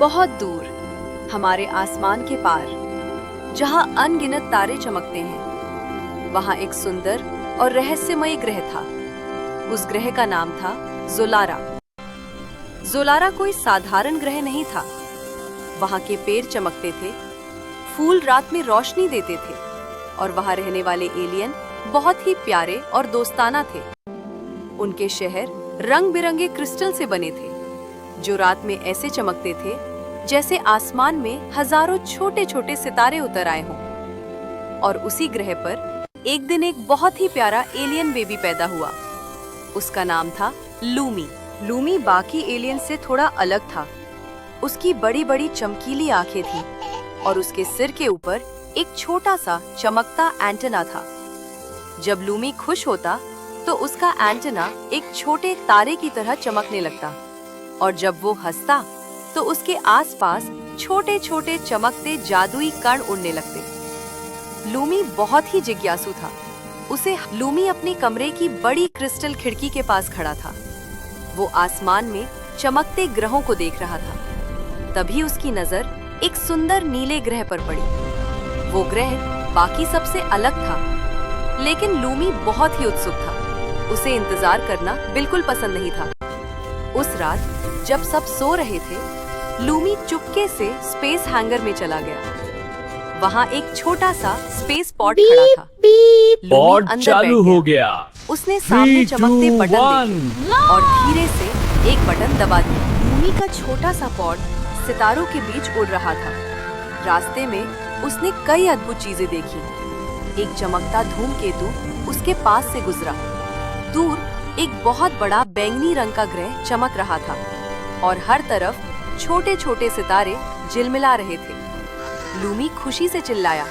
बहुत दूर हमारे आसमान के पार जहां अनगिनत तारे चमकते हैं, वहां एक सुंदर और रहस्यमय ग्रह था। उस ग्रह का नाम था ज़ोलारा। ज़ोलारा कोई साधारण ग्रह नहीं था। वहां के पेड़ चमकते थे, फूल रात में रोशनी देते थे और वहां रहने वाले एलियन बहुत ही प्यारे और दोस्ताना थे। उनके शहर रंग बिरंगे क्रिस्टल से बने थे, जो रात में ऐसे चमकते थे जैसे आसमान में हजारों छोटे छोटे सितारे उतर आए हों। और उसी ग्रह पर एक दिन एक बहुत ही प्यारा एलियन बेबी पैदा हुआ। उसका नाम था लूमी। लूमी बाकी एलियन से थोड़ा अलग था। उसकी बड़ी बड़ी चमकीली आंखें थीं और उसके सिर के ऊपर एक छोटा सा चमकता एंटेना था। जब लूमी खुश होता तो उसका एंटेना एक छोटे तारे की तरह चमकने लगता, और जब वो हंसता तो उसके आसपास छोटे छोटे चमकते जादुई कण उड़ने लगते। लूमी बहुत ही जिज्ञासु था। लूमी अपने कमरे की बड़ी क्रिस्टल खिड़की के पास खड़ा था। वो आसमान में चमकते ग्रहों को देख रहा था। तभी उसकी नजर एक सुंदर नीले ग्रह पर पड़ी। वो ग्रह बाकी सबसे अलग था, लेकिन लूमी बहुत ही उत्सुक था। उसे इंतजार करना बिल्कुल पसंद नहीं था। उस रात जब सब सो रहे थे, लूमी चुपके से स्पेस हैंगर में चला गया। वहाँ एक छोटा सा स्पेस पॉड खड़ा था। पॉड चालू हो गया। उसने सामने चमकते बटन देखे और धीरे से एक बटन दबा दिया। लूमी का छोटा सा पॉड सितारों के बीच उड़ रहा था। रास्ते में उसने कई अद्भुत चीजें देखी। एक चमकता धूमकेतु उसके पास से गुजरा। दूर एक बहुत बड़ा बैंगनी रंग का ग्रह चमक रहा था और हर तरफ छोटे छोटे सितारे झिलमिला रहे थे। लूमी खुशी से चिल्लाया,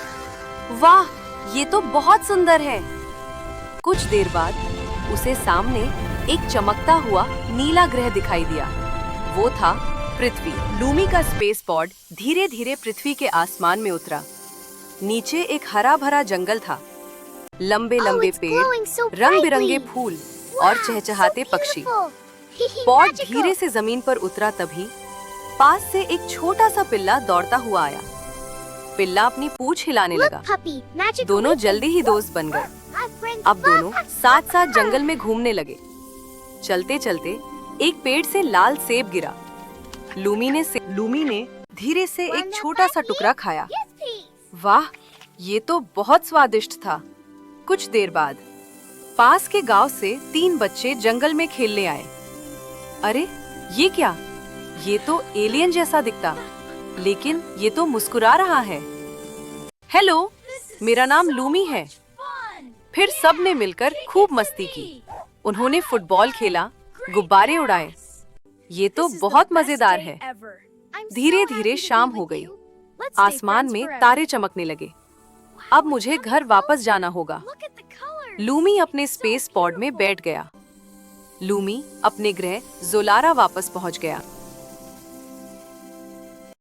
वाह, ये तो बहुत सुंदर है। कुछ देर बाद उसे सामने एक चमकता हुआ नीला ग्रह दिखाई दिया। वो था पृथ्वी। लूमी का स्पेस पॉड धीरे धीरे पृथ्वी के आसमान में उतरा। नीचे एक हरा भरा जंगल था, लंबे लंबे पेड़, रंग बिरंगे फूल और चहचहाते पक्षी। पॉड धीरे से जमीन पर उतरा तभी पास से एक छोटा सा पिल्ला दौड़ता हुआ आया। पिल्ला अपनी पूंछ हिलाने लगा। दोनों जल्दी ही दोस्त बन गए। अब दोनों साथ साथ जंगल में घूमने लगे। चलते चलते एक पेड़ से लाल सेब गिरा। लूमी ने धीरे से एक छोटा सा टुकड़ा खाया। वाह, ये तो बहुत स्वादिष्ट था। कुछ देर बाद पास के गांव से 3 बच्चे जंगल में खेलने आए। अरे, ये क्या? ये तो एलियन जैसा दिखता, लेकिन ये तो मुस्कुरा रहा है। हेलो, मेरा नाम लूमी है। फिर सब ने मिलकर खूब मस्ती की। उन्होंने फुटबॉल खेला, गुब्बारे उड़ाए। ये तो बहुत मजेदार है। धीरे धीरे शाम हो गई। आसमान में तारे चमकने लगे। अब मुझे घर वापस जाना होगा। लूमी अपने स्पेस पॉड में बैठ गया। लूमी अपने ग्रह ज़ोलारा वापस पहुंच गया।